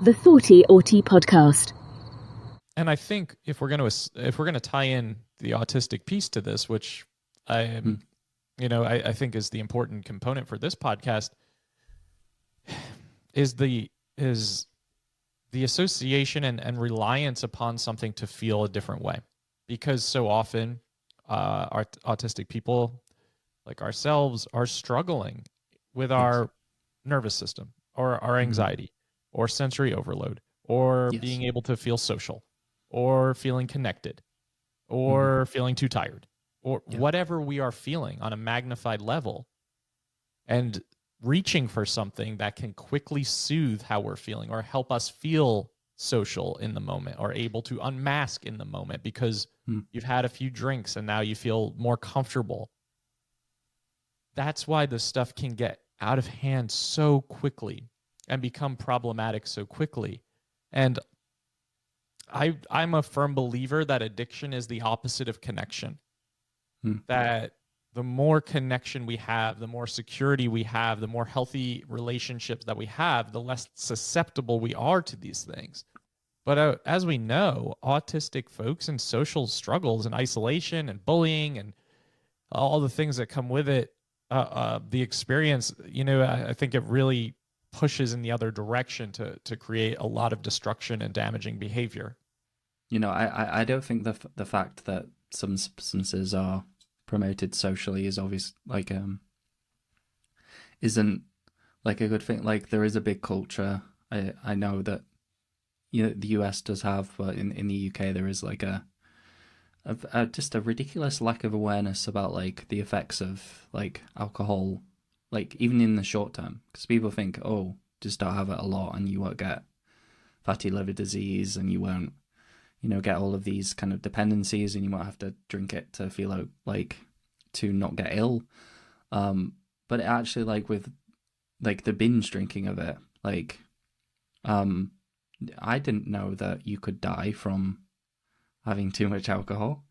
The Thoughty Auti Podcast. And I think if we're gonna tie in the autistic piece to this, which I am, Mm. I think is the important component for this podcast, is the association and reliance upon something to feel a different way, because so often autistic people like ourselves are struggling with Yes. our nervous system or our Mhm. anxiety or sensory overload or Yes. being able to feel social or feeling connected Mhm. or feeling too tired or Yeah. whatever we are feeling on a magnified level, and reaching for something that can quickly soothe how we're feeling or help us feel social in the moment or able to unmask in the moment because Mm. you've had a few drinks and now you feel more comfortable. That's why this stuff can get out of hand so quickly and become problematic so quickly. And I'm a firm believer that addiction is the opposite of connection. Mm. That the more connection we have, the more security we have, the more healthy relationships that we have, the less susceptible we are to these things. But as we know, autistic folks and social struggles and isolation and bullying and all the things that come with it, the experience, I think it really pushes in the other direction to create a lot of destruction and damaging behavior. I don't think the fact that some substances are promoted socially is obvious, isn't like a good thing. Like there is a big culture. I know that the US does have, but in the UK there is like just a ridiculous lack of awareness about like the effects of like alcohol, like even in the short term, because people think, oh, just don't have it a lot and you won't get fatty liver disease and you won't get all of these kind of dependencies and you won't have to drink it to feel like to not get ill. But it actually, like with like the binge drinking of it, like um I didn't know that you could die from having too much alcohol.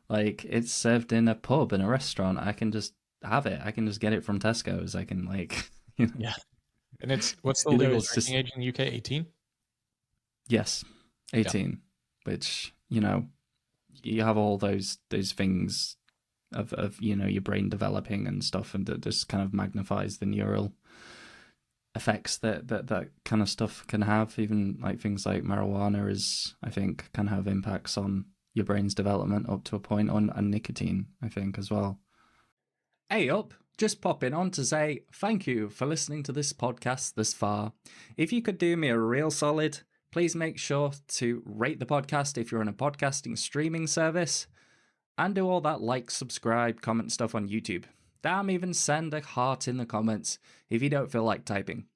Like it's served in a pub in a restaurant. I can just have it. I can just get it from Tesco's. I can like Yeah. And what's the legal it's drinking just age in the UK? 18? yes, Yeah. 18, which you have all those things of your brain developing and stuff, and it just kind of magnifies the neural effects that kind of stuff can have. Even like things like marijuana is, I think, can have impacts on your brain's development up to a point, on and nicotine, I think, as well. Hey up, just popping on to say thank you for listening to this podcast this far. If you could do me a real solid, please make sure to rate the podcast if you're on a podcasting streaming service, and do all that like, subscribe, comment stuff on YouTube. Damn, even send a heart in the comments if you don't feel like typing.